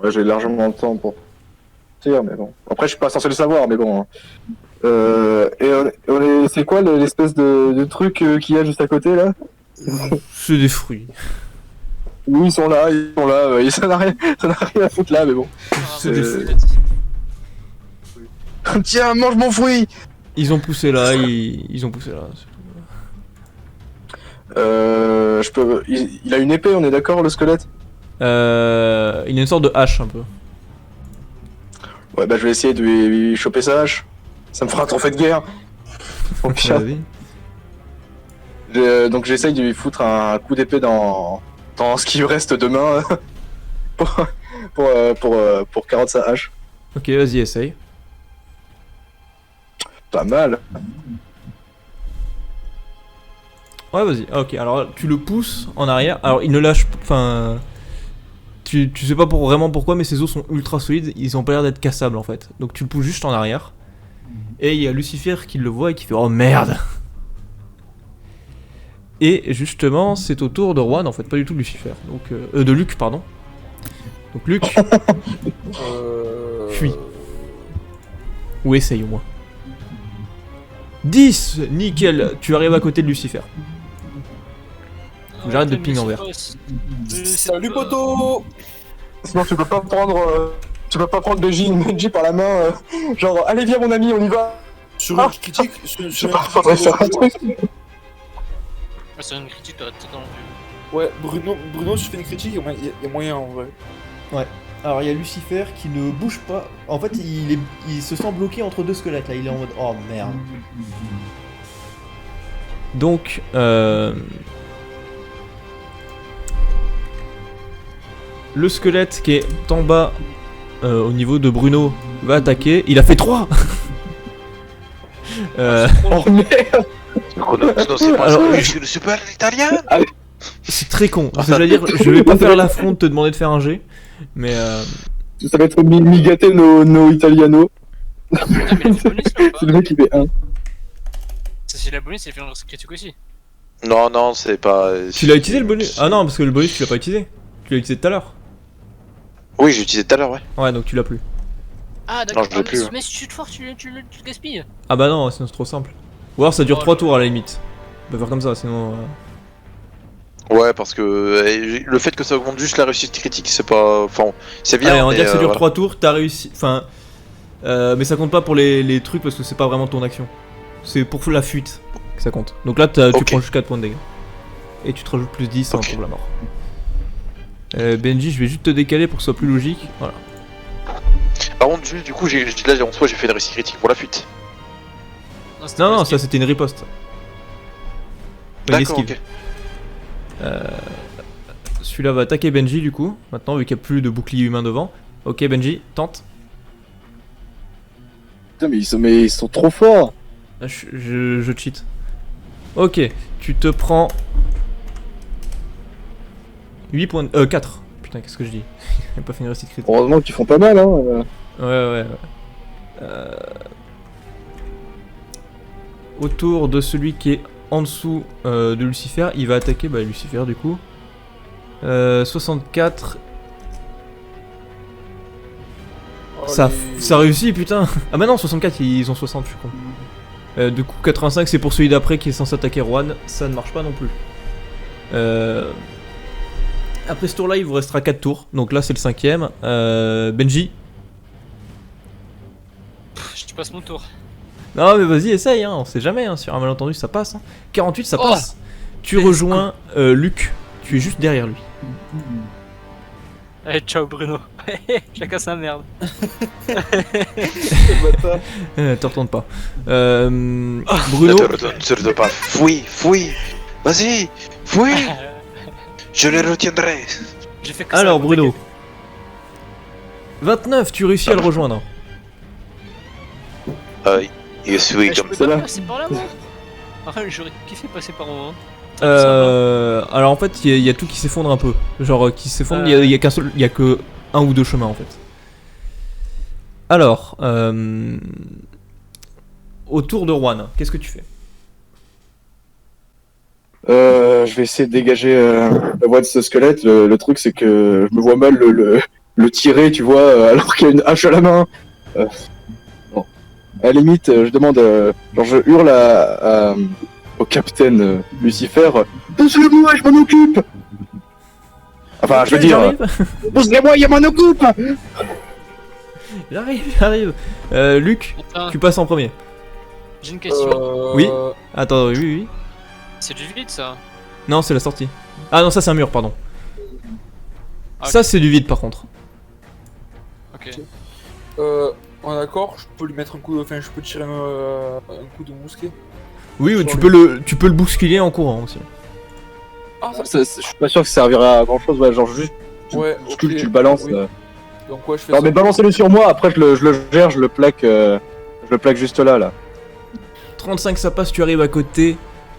Ouais, j'ai largement le temps pour dire, mais bon. Après, je suis pas censé le savoir, mais bon. Hein. C'est quoi l'espèce de truc qu'il y a juste à côté là? C'est des fruits. Oui, ils sont là, ça n'a rien à foutre là, mais bon. C'est des fruits. Tiens, mange mon fruit! Ils ont poussé là, ils ont poussé là. Il a une épée, on est d'accord, le squelette? Il a une sorte de hache un peu. Ouais, bah je vais essayer de lui choper sa hache. Ça me fera un trophée de guerre. Au pire. Vas-y. Donc j'essaye de lui foutre un coup d'épée dans ce qui lui reste de main pour carotte sa hache. Ok, vas-y, essaye. Pas mal. Ouais, vas-y. Ah, ok, alors tu le pousses en arrière. Alors il ne lâche pas. Enfin. Tu sais pas vraiment pourquoi, mais ses os sont ultra solides. Ils ont pas l'air d'être cassables en fait. Donc tu le pousses juste en arrière. Et il y a Lucifer qui le voit et qui fait oh merde. Et justement, c'est au tour de Juan, en fait, pas du tout de Lucifer. Donc, de Luc, pardon. Donc Luc, fuis. Ou essaye au moins. 10, nickel, tu arrives à côté de Lucifer. Faut que j'arrête de ping en vert. Salut poteau. Sinon tu peux pas prendre Benji par la main. Genre allez viens mon ami, on y va. Sur une critique, Je sais pas, faudrait faire un truc. C'est une critique, t'aurais peut-être entendu. Ouais, Bruno, si tu fais une critique, il y a moyen en vrai. Alors il y a Lucifer qui ne bouge pas. En fait, il se sent bloqué entre deux squelettes là. Il est en mode oh merde. Donc, le squelette qui est en bas au niveau de Bruno va attaquer. Il a fait 3. Oh merde. Non, c'est pas Alors, ça, je suis le super italien. C'est très con. C'est-à-dire, je vais pas faire l'affront de te demander de faire un G, mais Ça va être migaté nos italiano. Ah, mais il a fait bonus là ou pas? C'est le mec qui fait 1. C'est la bonus, il a fait une critique aussi. Non, c'est pas. tu l'as utilisé le bonus? Ah non, parce que le bonus tu l'as pas utilisé. Tu l'as utilisé tout à l'heure. Oui, j'ai utilisé tout à l'heure, ouais. Ouais, donc tu l'as plus. Ah d'accord, Non, je l'ai plus, mais si tu te forces, tu le gaspilles. Ah bah non, sinon c'est trop simple. Ou alors ça dure 3 tours à la limite. On peut faire comme ça, sinon. Ouais, parce que le fait que ça augmente juste la réussite critique, c'est pas. Enfin, c'est bien. Allez, on va mais, dire que ça dure voilà. 3 tours, t'as réussi. Enfin. Mais ça compte pas pour les trucs parce que c'est pas vraiment ton action. C'est pour la fuite que ça compte. Donc là, tu Ok. prends juste 4 points de dégâts. Et tu te rajoutes plus 10 Ok. pour la mort. Benji, je vais juste te décaler pour que ce soit plus logique. Voilà. Par contre, juste, du coup, là, en soi, j'ai fait une réussite critique pour la fuite. c'était Non, pas ça ce c'était une riposte. Pas une D'accord, esquive. ok. Celui-là va attaquer Benji du coup. Maintenant, vu qu'il n'y a plus de bouclier humain devant. Ok, Benji, tente. Putain, mais ils sont trop forts. Ah, je cheat. Ok, tu te prends 8 points de... 4. Putain, qu'est-ce que je dis? Il a pas fait une réussite critique. Heureusement qu'ils font pas mal, hein. Ouais. Autour de celui qui est en dessous de Lucifer, il va attaquer Lucifer du coup. 64. Oh, Ça réussit, putain. Ah bah non, 64, ils ont 60, je suis con. Du coup, 85, c'est pour celui d'après qui est censé attaquer Juan. Ça ne marche pas non plus. Après ce tour-là, il vous restera 4 tours. Donc là, c'est le 5ème. Benji. Je passe mon tour. Non, mais vas-y, essaye. Hein. On sait jamais. Hein. Sur un malentendu, ça passe. Hein. 48, ça Oh. passe. Tu rejoins Luc. Tu es juste derrière lui. Allez, ciao Bruno. Chacun sa merde. Te retourne pas. Bruno. Ne te retourne pas. Fouille. Vas-y, fouille. Je les retiendrai. J'ai fait que Alors, ça, Bruno. 29, tu réussis à le rejoindre. Je suis Je comme peux ça, pas là. passer par là, moi. Enfin, j'aurais kiffé passer par moi. Hein. Alors en fait, il y a tout qui s'effondre un peu. Genre qui s'effondre, il y a qu'un seul, il y a que un ou deux chemins en fait. Alors, autour de Juan, qu'est-ce que tu fais? Je vais essayer de dégager la voie de ce squelette. Le truc, c'est que je me vois mal le tirer, tu vois, alors qu'il a une hache à la main. Bon. À la limite, je demande, genre je hurle au capitaine Lucifer, pousse-le-moi, je m'en occupe. Enfin, je veux Ok, dire, j'arrive. pousse-le-moi, il m'en occupe. J'arrive. Luc, Attends, tu passes en premier. j'ai une question. Oui. Attends, oui. C'est du vide ça? Non, c'est la sortie. Ah non, ça c'est un mur, pardon. Ah, Ça c'est du vide par contre. Ok. On est d'accord, je peux lui mettre un coup, enfin je peux tirer un coup de mousquet. Oui, ou Sur tu peux le bousculer en courant aussi. Ah, Je suis pas sûr que ça servira à grand chose, ouais, genre juste, ouais, tu ok. le balances. Oui. Donc ouais, je fais Non ça. mais balancez-le sur moi, après je le gère, je le plaque juste là. 35 ça passe, tu arrives à côté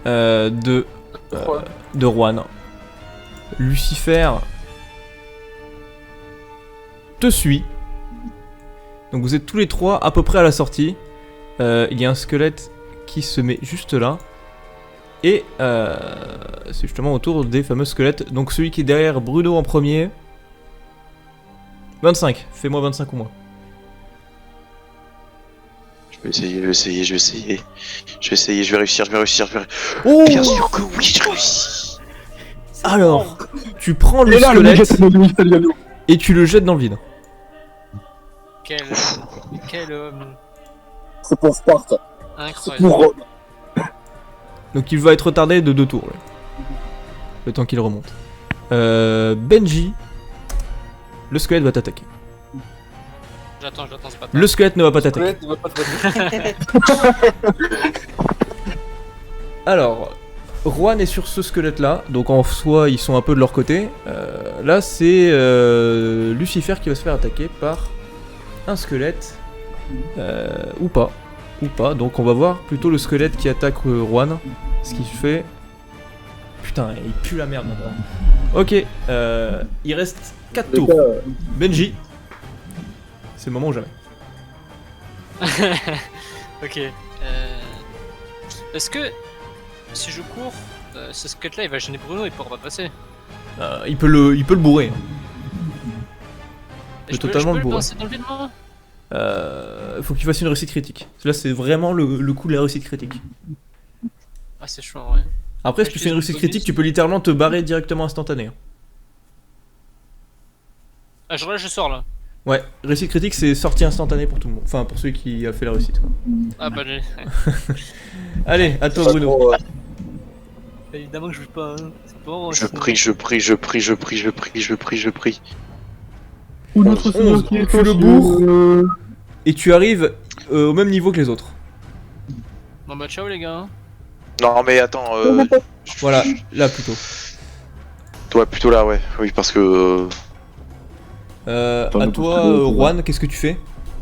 de Juan. Juan. Lucifer te suit. Donc vous êtes tous les trois à peu près à la sortie. Il y a un squelette qui se met juste là. Et c'est justement autour des fameux squelettes. Donc celui qui est derrière Bruno en premier. 25, fais-moi 25 ou moins. Je vais essayer, je vais réussir. Oh Bien sûr que oui, je réussis. Alors, tu prends le Et là, le mec squelette est et tu le jettes dans le vide. Quel C'est pour Sparte. incroyable. Pour... Donc il va être retardé de 2 tours. Là. Le temps qu'il remonte. Benji, le squelette va t'attaquer. J'attends, c'est pas Le squelette ne va pas t'attaquer. Ouais, tu vas pas te faire. Alors, Juan est sur ce squelette là, donc en soi ils sont un peu de leur côté. Là c'est Lucifer qui va se faire attaquer par un squelette. Ou pas. Donc on va voir plutôt le squelette qui attaque Juan. Ce qui fait... Putain, il pue la merde maintenant. Ok, il reste 4 tours. Benji, c'est le moment ou jamais. Ok. Est-ce que si je cours, ce squelette là il va gêner Bruno, il pourra pas passer. Il peut le bourrer. Hein. Et je peux totalement le le bourrer. lancer dans le vide moi? Faut qu'il fasse une réussite critique. Là c'est vraiment le coup de la réussite critique. Ah c'est chaud ouais. Après, Ouais, si tu je fais une fais réussite une critique, bonus. tu peux littéralement te barrer directement instantané. Hein. Ah genre là je sors là. Ouais, réussite critique c'est sortie instantanée pour tout le monde. Enfin, pour celui qui a fait la réussite. Quoi. Ah bah j'ai... Allez, à toi Bruno. Évidemment que je veux pas... Hein. C'est bon, Je prie. Ou notre Seigneur qui est tu le bourres. Et tu arrives au même niveau que les autres. Bon bah ciao les gars. Hein. Non mais attends, Voilà, là plutôt. Toi plutôt là, ouais. Oui, parce que... À toi, Juan, qu'est-ce que tu fais?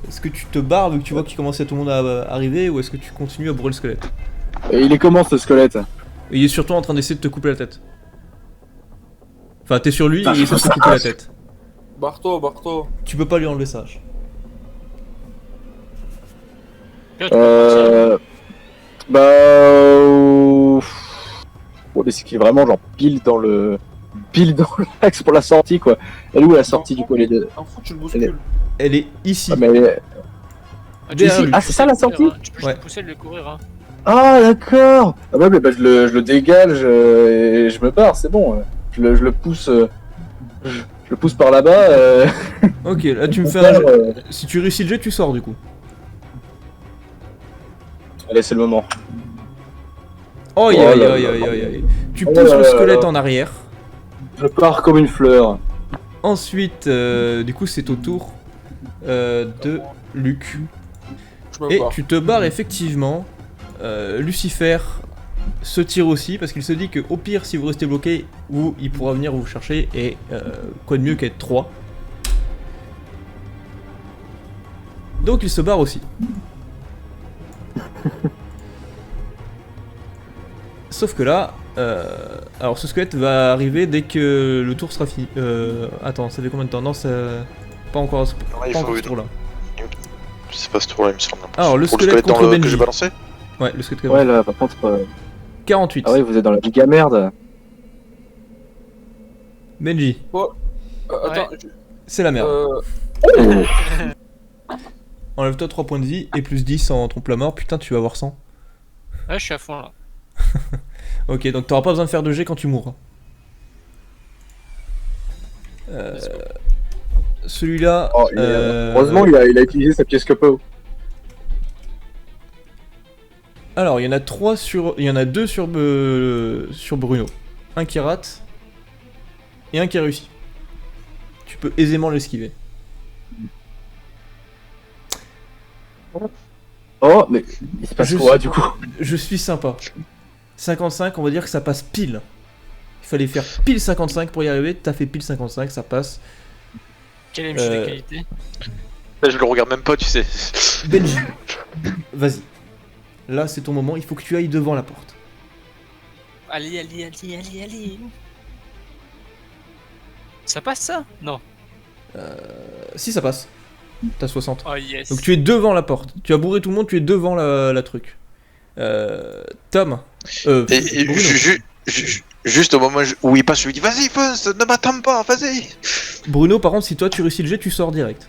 Est-ce que tu te barres vu que tu vois qu'il commence à tout le monde à arriver ou est-ce que tu continues à bourrer le squelette? Et il est comment ce squelette? Et il est surtout en train d'essayer de te couper la tête. Enfin, t'es sur lui et il essaie de te couper la tête. Barto. Tu peux pas lui enlever ça. Bah... Bon, mais c'est qu'il est vraiment genre pile dans l'axe pour la sortie quoi. Elle est où la sortie du coup elle est de... En fou, tu le bouscules. Elle est ici. Ah mais elle est... Ah, Derrière peux lui. Ah, c'est ça, la pousser, sortie hein. Tu peux Ouais. juste pousser et le courir hein. Ah d'accord. Ah ouais mais bah, je le dégage et je me barre, c'est bon. Je le pousse... je le pousse par là-bas. Ok, là tu me fais un jet. Si tu réussis le jet, tu sors du coup. Allez, c'est le moment. Oh, Oh aïe là aïe là aïe là. aïe aïe. Tu Oh pousses là le là squelette là. en arrière. Je pars comme une fleur. Ensuite, du coup, c'est au tour de Luc. Je me Et barre. tu te barres effectivement. Lucifer se tire aussi parce qu'il se dit que au pire, si vous restez bloqué, il pourra venir vous chercher. Et quoi de mieux qu'être 3. Donc il se barre aussi. Sauf que là, alors ce squelette va arriver dès que le tour sera fini. Attends, ça fait combien de temps? Non, ça... pas encore, il pas faut encore ce une- tour-là. C'est pas ce tour là, il me semble. Alors, le Pour squelette contre que Benji. j'ai balancé. Ouais, le squelette Ouais là par contre... 48. Ah oui vous êtes dans la giga merde. Benji, Attends, C'est la merde. Euh, Enlève-toi 3 points de vie et plus 10 en trompe la mort. Putain, tu vas avoir 100. Ouais, je suis à fond là. Ok, donc t'auras pas besoin de faire de jet quand tu mourras. Let's go. Celui-là. Oh, heureusement, il a utilisé sa pièce Copo. Alors, il y en a 3 sur. Il y en a 2 sur Bruno. Un qui rate. Et un qui réussit. Tu peux aisément l'esquiver. Oh, mais il se passe Je quoi suis- du coup? Je suis sympa. 55, on va dire que ça passe pile. Il fallait faire pile 55 pour y arriver. T'as fait pile 55, ça passe. Quel MJ de qualité. Là, je le regarde même pas, tu sais. Benji, vas-y. Là, c'est ton moment. Il faut que tu ailles devant la porte. Allez, allez, allez, allez, allez. Ça passe ça? Non. Si ça passe. T'as 60. Oh yes. Donc tu es devant la porte. Tu as bourré tout le monde, tu es devant la truc. Tom. Et Bruno. juste au moment où il passe, je lui dis vas-y, fonce, ne m'attends pas, vas-y. Bruno, par contre, si toi tu réussis le jet, tu sors direct.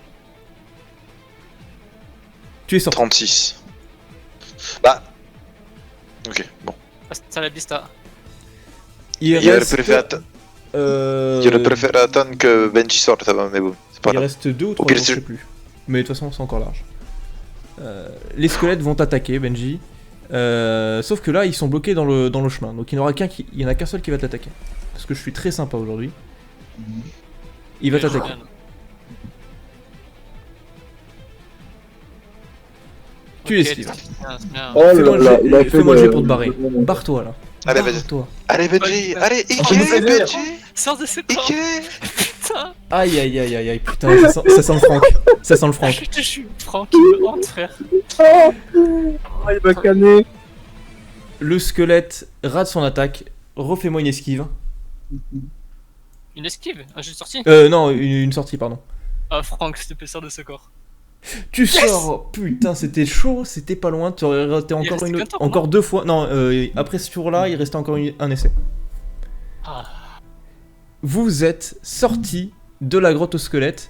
Tu es sorti. 36. Bah. Ok, bon. Hasta la vista. Il J'aurais reste. préféré attendre que Benji sorte avant, mais bon, c'est pas Il grave. reste 2 ou 3 pire, jours, je sais plus. Mais de toute façon, c'est encore large. Les squelettes vont t'attaquer, Benji. Sauf que là, ils sont bloqués dans le chemin. Donc il n'y en aura il y en a qu'un seul qui va t'attaquer. Parce que je suis très sympa aujourd'hui. Il va t'attaquer. Tu esquives. C'est bien. Oh Fais-moi là là, il a le fait fais-moi le le- jet pour te barrer. Barre-toi là. Allez, vas-y. Barre-toi. Allez, Benji, allez, Ça fait Ike, plaisir. Benji, Sors de ce corps. Ike. Putain. Aïe aïe aïe aïe aïe, putain, ça sent le Franck. Ça sent le Franck. Je te suis. Franck, il me hante, frère. Oh, il m'a canné. Le squelette rate son attaque. Refais-moi une esquive. Une esquive. Un jeu de sortie. Non, une sortie, pardon. Ah, Franck, s'il te plaît, sors de ce corps. Tu sors. Putain, c'était chaud, c'était pas loin. Tu aurais raté encore restait une qu'un autre, tour, encore 2 fois. Non, après ce tour-là, il restait encore un essai. Ah. Vous êtes sorti de la grotte au squelette.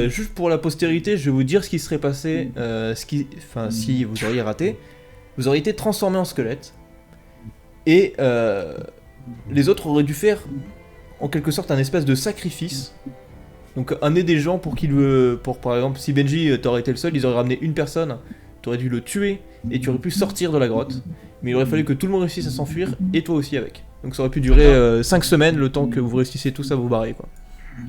Juste pour la postérité, je vais vous dire ce qui serait passé. Si vous auriez raté, vous auriez été transformé en squelette. Et les autres auraient dû faire en quelque sorte un espèce de sacrifice. Donc amener des gens pour par exemple, si Benji t'aurait été le seul, ils auraient ramené une personne, t'aurais dû le tuer et tu aurais pu sortir de la grotte. Mais il aurait fallu que tout le monde réussisse à s'enfuir et toi aussi avec. Donc ça aurait pu durer 5 semaines le temps que vous réussissiez tous à vous barrer quoi.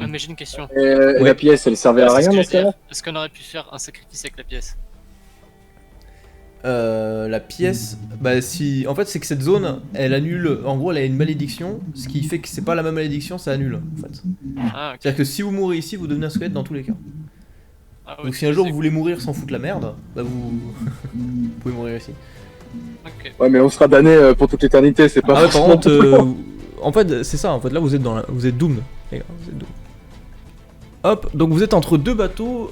Ouais, mais j'ai une question. Et Ouais. la pièce, elle servait à C'est ce rien que dans je ce veux cas-là? dire. Est-ce qu'on aurait pu faire un sacrifice avec la pièce? La pièce, bah si, en fait c'est que cette zone, elle annule, en gros elle a une malédiction, ce qui fait que c'est pas la même malédiction, ça annule en fait. Ah, ok. C'est-à-dire que si vous mourrez ici, vous devenez un squelette dans tous les cas. Ah, ouais, Donc si un jour c'est vous voulez mourir sans foutre la merde, bah vous, vous pouvez mourir ici. Ok. Ouais, mais on sera damné pour toute l'éternité, c'est pas Ah ouais, par forcément- contre, en fait c'est ça, en fait là vous êtes vous êtes doomed, les gars, vous êtes doomed. Hop, donc vous êtes entre deux bateaux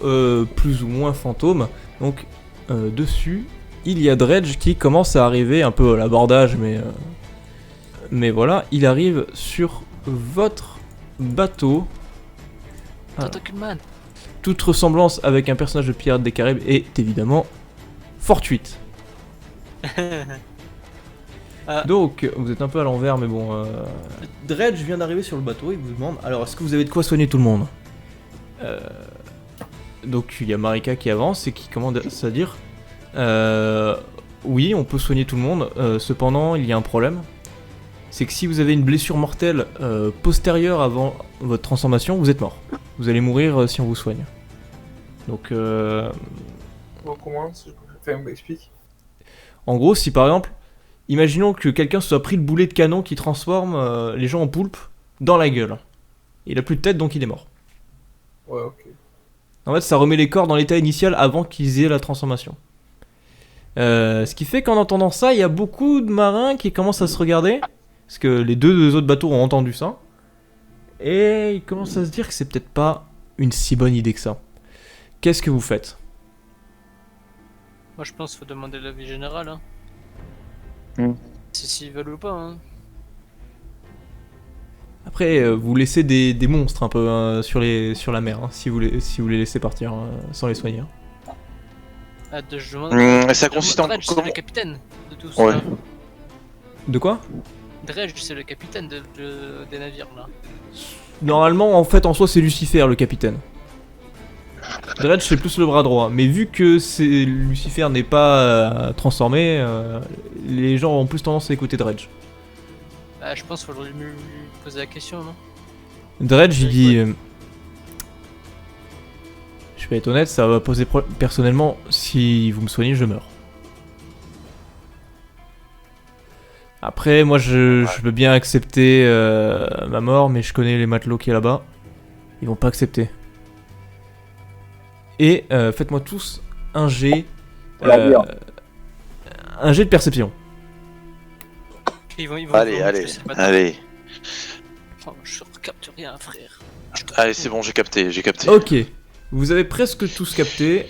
plus ou moins fantômes, donc dessus il y a Dredge qui commence à arriver un peu à l'abordage, mais voilà, il arrive sur votre bateau. Ah. Tentacle Man. Toute ressemblance avec un personnage de Pirates des Caraïbes est évidemment fortuite. Donc, vous êtes un peu à l'envers, mais bon. Dredge vient d'arriver sur le bateau, il vous demande alors, est-ce que vous avez de quoi soigner tout le monde? Donc, il y a Marika qui avance et qui commence à dire oui, on peut soigner tout le monde, cependant, il y a un problème. C'est que si vous avez une blessure mortelle postérieure avant votre transformation, vous êtes mort. Vous allez mourir si on vous soigne. Donc, Bon, comment si je peux faire un explique. en gros, si par exemple, imaginons que quelqu'un se soit pris le boulet de canon qui transforme les gens en poulpe dans la gueule. Il a plus de tête, donc il est mort. Ouais, ok. En fait, ça remet les corps dans l'état initial avant qu'ils aient la transformation. Ce qui fait qu'en entendant ça, il y a beaucoup de marins qui commencent à se regarder. Parce que les deux autres bateaux ont entendu ça. Et ils commencent à se dire que c'est peut-être pas une si bonne idée que ça. Qu'est-ce que vous faites? Moi, je pense qu'il faut demander l'avis général. Hein. Hmm. Si s'ils veulent ou pas. Hein. Après, vous laissez des monstres un peu sur la mer, hein, si vous les laissez partir sans les soigner. Hein. Je demande. Ça consiste en Dredge, c'est comment? le capitaine de tout Ouais. ça. De quoi? Dredge, c'est le capitaine des navires là. Normalement, en fait, en soi, c'est Lucifer le capitaine. Dredge, c'est plus le bras droit. Mais vu que Lucifer n'est pas transformé, les gens ont plus tendance à écouter Dredge. Bah, je pense qu'il faudrait lui poser la question, non? Dredge, il dit... je vais être honnête, ça va poser problème. Personnellement, si vous me soignez, je meurs. Après, moi, je veux bien accepter ma mort, mais je connais les matelots qui est là-bas. Ils vont pas accepter. Et faites-moi tous un jet... un jet de perception. Ils vont Allez, je allez, sais pas. allez. Oh, je recapte rien, frère. Allez, c'est bon, j'ai capté. Ok. Vous avez presque tous capté.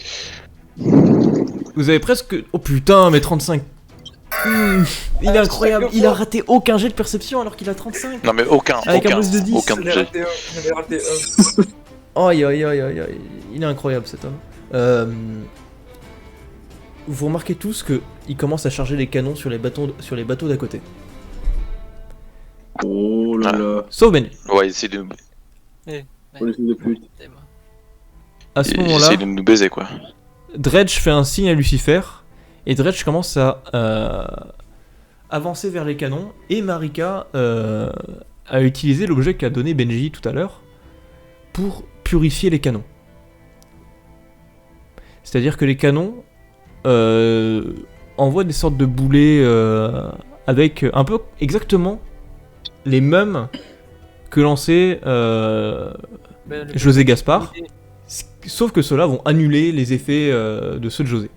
Vous avez presque... Oh putain, mais 35. Il est incroyable. Il a raté aucun jet de perception alors qu'il a 35. Non mais aucun, Avec un aucun, bonus de 10. aucun J'en ai budget. raté un, j'en ai raté un. Aïe aïe aïe aïe aïe. Il est incroyable cet homme. Vous remarquez tous que il commence à charger les canons sur les bateaux d'à côté. Oh là là. Sauf Benji. Ouais, essaye de, Oh, les fils de pute. À ce moment-là, essaye de nous baiser quoi. Dredge fait un signe à Lucifer et Dredge commence à avancer vers les canons et Marika a utilisé l'objet qu'a donné Benji tout à l'heure pour purifier les canons. C'est-à-dire que les canons envoient des sortes de boulets avec un peu exactement les mêmes que lançait José Gaspard, sauf que ceux-là vont annuler les effets de ceux de José.